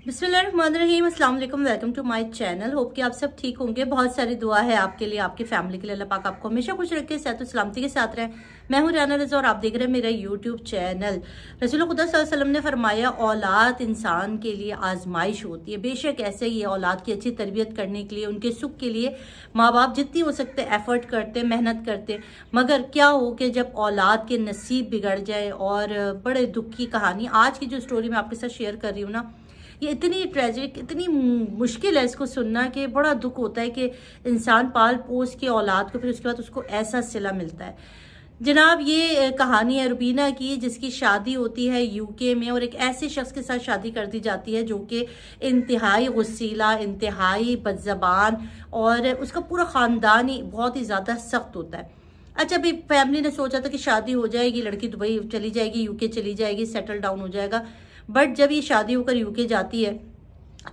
बिस्मिल्लाहिर्रहमानिर्रहीम, अस्सलाम वालेकुम, welcome to my channel. Hope कि आप सब ठीक होंगे। बहुत सारी दुआ है आपके लिए, आपकी फैमिली के लिए। अल्लाह पाक आपको हमेशा खुश रखे, सेहत और सलामती के साथ रहे। मैं हूं राना रज़ा और आप देख रहे हैं मेरा यूट्यूब चैनल। रसूल खुदा सल्लल्लाहु अलैहि वसल्लम ने फरमाया, औलाद इंसान के लिए आजमाइश होती है। बेशक ऐसे ही औलाद की अच्छी तरबियत करने के लिए, उनके सुख के लिए माँ बाप जितनी हो सकते एफर्ट करते, मेहनत करते, मगर क्या हो कि जब औलाद के नसीब बिगड़ जाए। और बड़े दुख की कहानी आज की जो स्टोरी मैं आपके साथ शेयर कर रही हूँ ना, ये इतनी ट्रेजिक, इतनी मुश्किल है इसको सुनना कि बड़ा दुख होता है कि इंसान पाल पोस के औलाद को फिर उसके बाद उसको ऐसा सिला मिलता है। जनाब, ये कहानी है रुबीना की, जिसकी शादी होती है यूके में और एक ऐसे शख्स के साथ शादी कर दी जाती है जो कि इंतहाई गुस्सीला, इंतहाई बदज़बान और उसका पूरा ख़ानदान ही बहुत ही ज़्यादा सख्त होता है। अच्छा, भाई फैमिली ने सोचा था कि शादी हो जाएगी, लड़की दुबई चली जाएगी, यूके चली जाएगी, सेटल डाउन हो जाएगा। बट जब ये शादी होकर यूके जाती है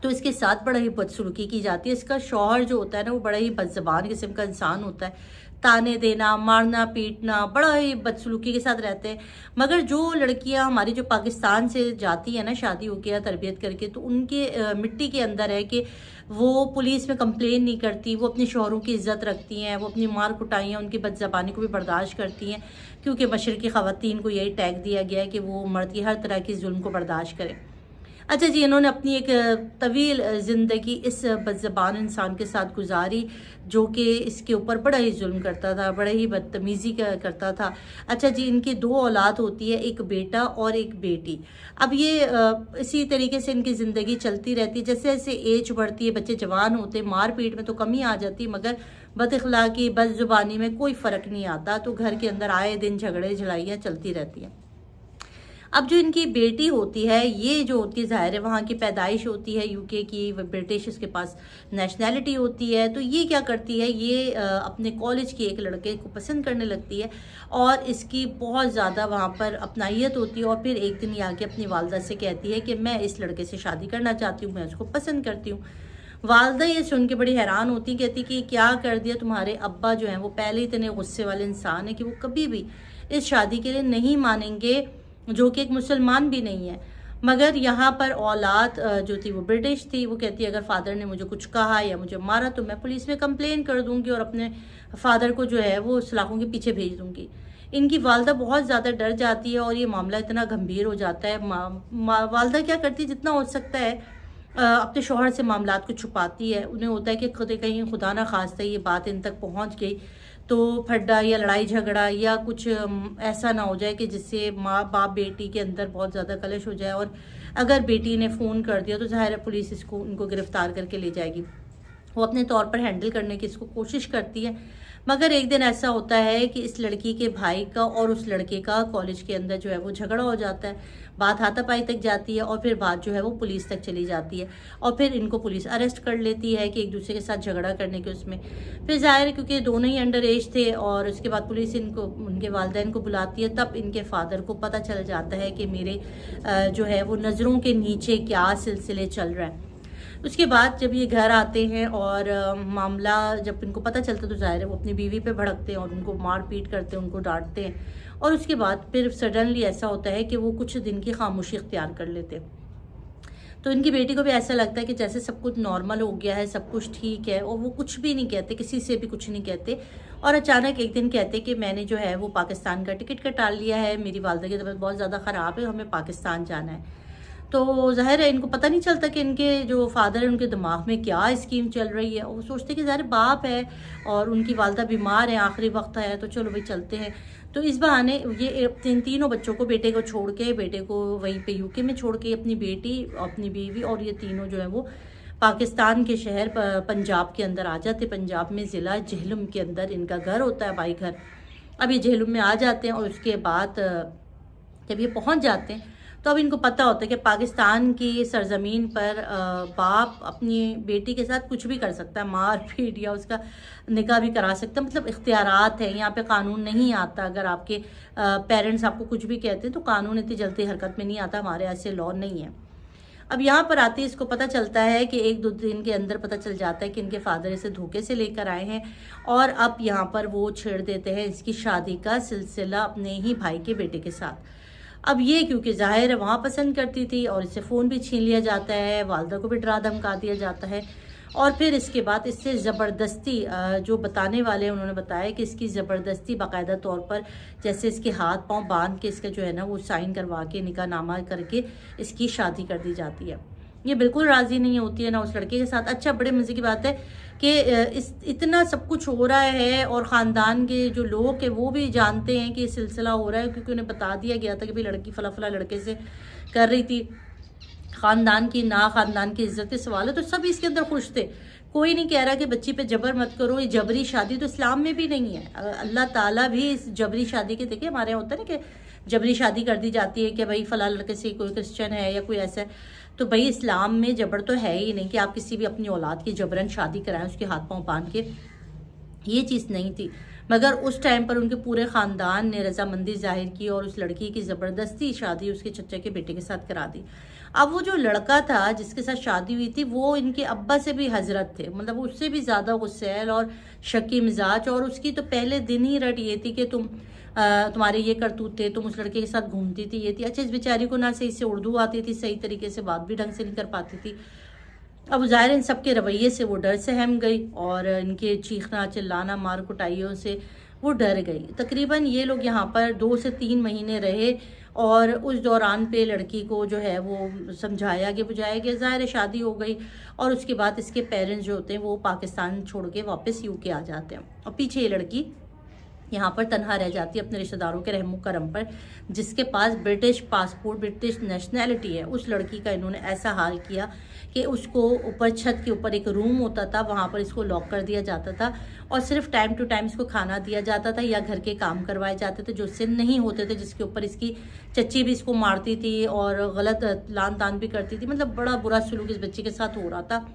तो इसके साथ बड़ा ही बदसलूकी की जाती है। इसका शौहर जो होता है ना, वो बड़ा ही बदज़बान किस्म का इंसान होता है। ताने देना, मारना, पीटना, बड़ा ही बदसलूकी के साथ रहते हैं। मगर जो लड़कियां हमारी जो पाकिस्तान से जाती है ना शादी होकर या तरबियत करके, तो उनके मिट्टी के अंदर है कि वो पुलिस में कंप्लेन नहीं करती, वो अपने शौहरों की इज्जत रखती हैं, वो अपनी मार कुटाइयाँ, उनकी बदज़बानी को भी बर्दाश्त करती हैं, क्योंकि मशरक़ी ख़वातीन को यही टैग दिया गया है कि वो मर्द की हर तरह की जुल्म को बर्दाश्त करें। अच्छा जी, इन्होंने अपनी एक तवील ज़िंदगी इस बदज़बान इंसान के साथ गुजारी जो कि इसके ऊपर बड़ा ही जुल्म करता था, बड़ा ही बदतमीज़ी करता था। अच्छा जी, इनकी 2 औलाद होती है, एक बेटा और एक बेटी। अब ये इसी तरीके से इनकी ज़िंदगी चलती रहती है। जैसे जैसे एज बढ़ती है, बच्चे जवान होते, मार पीट में तो कमी आ जाती है, मगर बदअखलाक़ी, बदज़ुबानी में कोई फ़र्क नहीं आता। तो घर के अंदर आए दिन झगड़े झड़ाइयाँ चलती रहती हैं। अब जो इनकी बेटी होती है, ये जो होती है, ज़ाहिर है वहाँ की पैदाइश होती है यूके की, ब्रिटिश, इसके पास नेशनैलिटी होती है। तो ये क्या करती है, ये अपने कॉलेज के एक लड़के को पसंद करने लगती है और इसकी बहुत ज़्यादा वहाँ पर अपनाइयत होती है। और फिर एक दिन ये आके अपनी वालदा से कहती है कि मैं इस लड़के से शादी करना चाहती हूँ, मैं उसको पसंद करती हूँ। वालदा ये सुन के बड़ी हैरान होती, कहती कि क्या कर दिया तुम्हारे अब्बा जो हैं, वो पहले इतने गुस्से वाले इंसान है कि वो कभी भी इस शादी के लिए नहीं मानेंगे, जो कि एक मुसलमान भी नहीं है। मगर यहाँ पर औलाद जो थी वो ब्रिटिश थी। वो कहती है अगर फादर ने मुझे कुछ कहा या मुझे मारा तो मैं पुलिस में कंप्लेन कर दूंगी और अपने फादर को जो है वो सलाखों के पीछे भेज दूंगी। इनकी वालदा बहुत ज़्यादा डर जाती है और ये मामला इतना गंभीर हो जाता है। वालदा क्या करती है, जितना हो सकता है अपने शौहर से मामलात को छुपाती है। उन्हें होता है कि कहीं खुदा ना खास्ता ये बात इन तक पहुँच गई तो फड्डा या लड़ाई झगड़ा या कुछ ऐसा ना हो जाए कि जिससे माँ बाप बेटी के अंदर बहुत ज़्यादा कलश हो जाए। और अगर बेटी ने फ़ोन कर दिया तो ज़ाहिर है पुलिस उनको गिरफ़्तार करके ले जाएगी। वो अपने तौर पर हैंडल करने की इसको कोशिश करती है। मगर एक दिन ऐसा होता है कि इस लड़की के भाई का और उस लड़के का कॉलेज के अंदर जो है वो झगड़ा हो जाता है, बात हाथापाई तक जाती है और फिर बात जो है वो पुलिस तक चली जाती है और फिर इनको पुलिस अरेस्ट कर लेती है कि एक दूसरे के साथ झगड़ा करने के उसमें। फिर ज़ाहिर है क्योंकि दोनों ही अंडर एज थे और उसके बाद पुलिस इनको, उनके वालिदैन को बुलाती है। तब इनके फादर को पता चल जाता है कि मेरे जो है वो नज़रों के नीचे क्या सिलसिले चल रहा है। उसके बाद जब ये घर आते हैं और मामला जब इनको पता चलता तो ज़ाहिर है वो अपनी बीवी पे भड़कते हैं और उनको मार पीट करते हैं, उनको डांटते हैं। और उसके बाद फिर सडनली ऐसा होता है कि वो कुछ दिन की खामोशी इख्तियार कर लेते हैं। तो इनकी बेटी को भी ऐसा लगता है कि जैसे सब कुछ नॉर्मल हो गया है, सब कुछ ठीक है, और वो कुछ भी नहीं कहते, किसी से भी कुछ नहीं कहते। और अचानक एक दिन कहते कि मैंने जो है वो पाकिस्तान का टिकट कटा लिया है, मेरी वालदा की तबीयत बहुत ज़्यादा ख़राब है, हमें पाकिस्तान जाना है। तो ज़ाहिर है इनको पता नहीं चलता कि इनके जो फादर है उनके दिमाग में क्या स्कीम चल रही है। वो सोचते कि ज़ाहिर बाप है और उनकी वालदा बीमार है, आखिरी वक्त है, तो चलो भाई चलते हैं। तो इस बहाने ये तीनों बच्चों को, बेटे को छोड़ के, बेटे को वहीं पे यूके में छोड़ के, अपनी बेटी, अपनी बीवी और ये तीनों जो है वो पाकिस्तान के शहर पंजाब के अंदर आ जाते। पंजाब में ज़िला झेलम के अंदर इनका घर होता है, भाई घर। अब ये झेलम में आ जाते हैं और उसके बाद जब ये पहुँच जाते हैं तो अब इनको पता होता है कि पाकिस्तान की सरजमीन पर बाप अपनी बेटी के साथ कुछ भी कर सकता है, मार पीट या उसका निकाह भी करा सकता है। मतलब इख्तियारात है, यहाँ पे कानून नहीं आता। अगर आपके पेरेंट्स आपको कुछ भी कहते हैं तो कानून इतनी जल्दी हरकत में नहीं आता, हमारे ऐसे लॉ नहीं है। अब यहाँ पर आते इसको पता चलता है कि 1-2 दिन के अंदर पता चल जाता है कि इनके फादर इसे धोखे से लेकर आए हैं और अब यहाँ पर वो छेड़ देते हैं इसकी शादी का सिलसिला अपने ही भाई के बेटे के साथ। अब ये क्योंकि जाहिर है वहाँ पसंद करती थी और इससे फ़ोन भी छीन लिया जाता है, वालदा को भी डरा धमका दिया जाता है। और फिर इसके बाद इससे ज़बरदस्ती, जो बताने वाले हैं उन्होंने बताया कि इसकी ज़बरदस्ती बाकायदा तौर पर जैसे इसके हाथ पांव बांध के इसका जो है ना वो साइन करवा के निकाहनामा करके इसकी शादी कर दी जाती है। ये बिल्कुल राज़ी नहीं होती है ना उस लड़के के साथ। अच्छा, बड़े मज़े की बात है कि इतना सब कुछ हो रहा है और ख़ानदान के जो लोग हैं वो भी जानते हैं कि ये सिलसिला हो रहा है, क्योंकि उन्हें बता दिया गया था कि भाई लड़की फला फला लड़के से कर रही थी। ख़ानदान की ना ख़ानदान की इज्जत के सवाल है, तो सब इसके अंदर खुश थे। कोई नहीं कह रहा कि बच्ची पे जबर मत करो, ये जबरी शादी तो इस्लाम में भी नहीं है। अल्लाह ताला भी इस जबरी शादी के, देखिए हमारे यहाँ होता है ना कि जबरी शादी कर दी जाती है कि भाई फला लड़के से कोई क्रिश्चियन है या कोई ऐसा है, तो भाई इस्लाम में जबर तो है ही नहीं कि आप किसी भी अपनी औलाद की जबरन शादी कराएं उसके हाथ पांव बांध के। ये चीज़ नहीं थी, मगर उस टाइम पर उनके पूरे ख़ानदान ने रजामंदी जाहिर की और उस लड़की की ज़बरदस्ती शादी उसके चचा के बेटे के साथ करा दी। अब वो जो लड़का था जिसके साथ शादी हुई थी वो इनके अब्बा से भी हजरत थे, मतलब उससे भी ज़्यादा गुस्सैल और शकी मिजाज। और उसकी तो पहले दिन ही रट ये थी कि तुम्हारे ये करतूत थे, तुम उस लड़के के साथ घूमती थी, ये थी। अच्छा, इस बेचारी को ना सही से उर्दू आती थी, सही तरीके से बात भी ढंग से नहीं कर पाती थी। अब ज़ाहिर इन सबके रवैये से वो डर सहम गई और इनके चीखना चिल्लाना मार कुटाइयों से वो डर गई। तकरीबन ये लोग यहाँ पर 2 से 3 महीने रहे और उस दौरान पे लड़की को जो है वो समझाया कि बुझाया गया। ज़ाहिर शादी हो गई और उसके बाद इसके पेरेंट्स जो होते हैं वो पाकिस्तान छोड़ के वापस यूके आ जाते हैं और पीछे ये लड़की यहाँ पर तनहा रह जाती है अपने रिश्तेदारों के रहमो करम पर, जिसके पास ब्रिटिश पासपोर्ट, ब्रिटिश नेशनैलिटी है। उस लड़की का इन्होंने ऐसा हाल किया कि उसको ऊपर छत के ऊपर एक रूम होता था, वहाँ पर इसको लॉक कर दिया जाता था और सिर्फ टाइम टू टाइम इसको खाना दिया जाता था या घर के काम करवाए जाते थे जो इससे नहीं होते थे, जिसके ऊपर इसकी चच्ची भी इसको मारती थी और गलत लान तान भी करती थी। मतलब बड़ा बुरा सलूक इस बच्चे के साथ हो रहा था।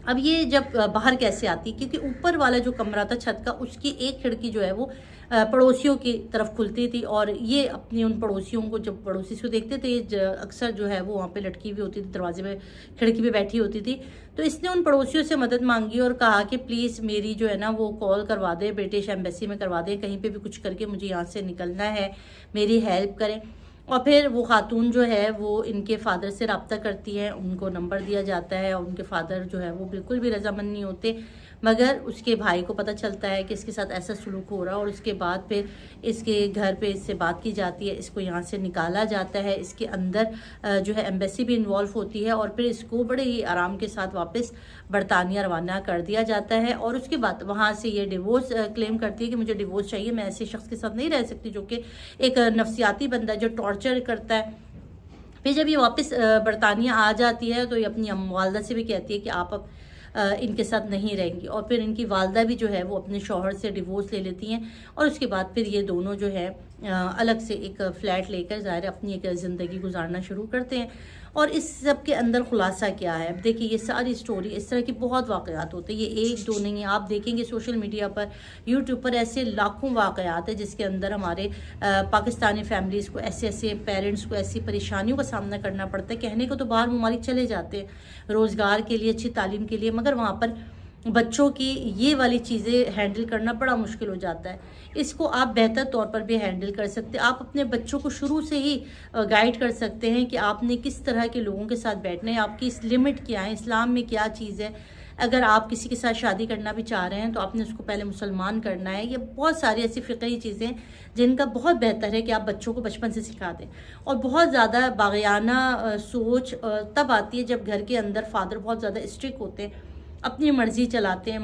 अब ये जब बाहर कैसे आती, क्योंकि ऊपर वाला जो कमरा था छत का, उसकी एक खिड़की जो है वो पड़ोसियों की तरफ खुलती थी और ये अपनी उन पड़ोसियों को, जब पड़ोसी इसको देखते थे अक्सर जो है वो वहाँ पे लटकी हुई होती थी, दरवाजे में खिड़की पे बैठी होती थी। तो इसने उन पड़ोसियों से मदद मांगी और कहा कि प्लीज़ मेरी जो है ना वो कॉल करवा दे, ब्रिटिश एम्बेसी में करवा दें, कहीं पर भी कुछ करके मुझे यहाँ से निकलना है, मेरी हेल्प करें। और फिर वो खातून जो है वो इनके फादर से रब्ता करती है, उनको नंबर दिया जाता है और उनके फादर जो है वो बिल्कुल भी रजामंद नहीं होते, मगर उसके भाई को पता चलता है कि इसके साथ ऐसा सलूक हो रहा है और उसके बाद फिर इसके घर पे इससे बात की जाती है, इसको यहाँ से निकाला जाता है। इसके अंदर जो है एम्बेसी भी इन्वॉल्व होती है और फिर इसको बड़े ही आराम के साथ वापस बरतानिया रवाना कर दिया जाता है। और उसके बाद वहाँ से ये डिवोर्स क्लेम करती है कि मुझे डिवोर्स चाहिए, मैं ऐसे शख्स के साथ नहीं रह सकती जो कि एक नफसियाती बंदा जो टॉर्चर करता है। फिर जब ये वापस बरतानिया आ जाती है तो ये अपनी वालदा से भी कहती है कि आप अब इनके साथ नहीं रहेंगी और फिर इनकी वालदा भी जो है वो अपने शौहर से डिवोर्स ले लेती हैं और उसके बाद फिर ये दोनों जो है अलग से एक फ्लैट लेकर ज़ाहिर अपनी एक ज़िंदगी गुजारना शुरू करते हैं। और इस सब के अंदर खुलासा क्या है, अब देखिए ये सारी स्टोरी, इस तरह की बहुत वाक़यात होते हैं, ये एक दो नहीं है। आप देखेंगे सोशल मीडिया पर, यूट्यूब पर ऐसे लाखों वाक़यात है जिसके अंदर हमारे पाकिस्तानी फैमिलीज़ को ऐसे ऐसे पेरेंट्स को ऐसी परेशानियों का सामना करना पड़ता है। कहने को तो बाहर ममालिक चले जाते हैं रोज़गार के लिए, अच्छी तालीम के लिए, मगर वहाँ पर बच्चों की ये वाली चीज़ें हैंडल करना बड़ा मुश्किल हो जाता है। इसको आप बेहतर तौर पर भी हैंडल कर सकते हैं। आप अपने बच्चों को शुरू से ही गाइड कर सकते हैं कि आपने किस तरह के लोगों के साथ बैठना है, आपकी इस लिमिट क्या है, इस्लाम में क्या चीज़ है। अगर आप किसी के साथ शादी करना भी चाह रहे हैं तो आपने उसको पहले मुसलमान करना है। ये बहुत सारी ऐसी फ़िक़ही चीज़ें जिनका बहुत बेहतर है कि आप बच्चों को बचपन से सिखा दें। और बहुत ज़्यादा बाग़ियाना सोच तब आती है जब घर के अंदर फादर बहुत ज़्यादा स्ट्रिक्ट होते हैं, अपनी मर्जी चलाते हैं,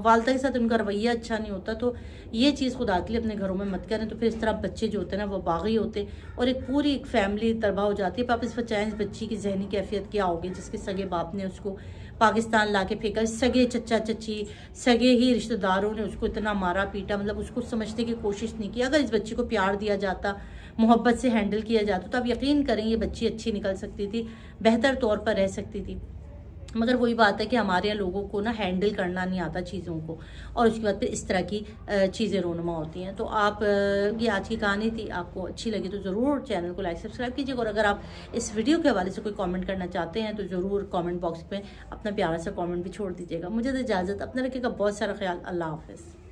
वालदा के साथ उनका रवैया अच्छा नहीं होता। तो ये चीज़ खुदा के लिए अपने घरों में मत करें। तो फिर इस तरह बच्चे जो होते हैं ना वो बागी होते हैं और एक पूरी एक फैमिली तबाह हो जाती है। आप इस बचाएं इस बच्ची की जहनी कैफियत क्या होगी जिसके सगे बाप ने उसको पाकिस्तान ला के फेंका, सगे चचा चची सगे ही रिश्तेदारों ने उसको इतना मारा पीटा, मतलब उसको समझने की कोशिश नहीं की। अगर इस बच्ची को प्यार दिया जाता, मोहब्बत से हैंडल किया जाता तो आप यकीन करें ये बच्ची अच्छी निकल सकती थी, बेहतर तौर पर रह सकती थी। मगर वही बात है कि हमारे यहाँ लोगों को ना हैंडल करना नहीं आता चीज़ों को और उसके बाद फिर इस तरह की चीज़ें रोनुमा होती हैं। तो आप ये आज की कहानी थी, आपको अच्छी लगी तो ज़रूर चैनल को लाइक सब्सक्राइब कीजिएगा और अगर आप इस वीडियो के हवाले से कोई कमेंट करना चाहते हैं तो ज़रूर कमेंट बॉक्स में अपना प्यारा सा कमेंट भी छोड़ दीजिएगा। मुझे तो इजाज़त, अपने रखिएगा बहुत सारा ख्याल, अल्लाह हाफ़िज़।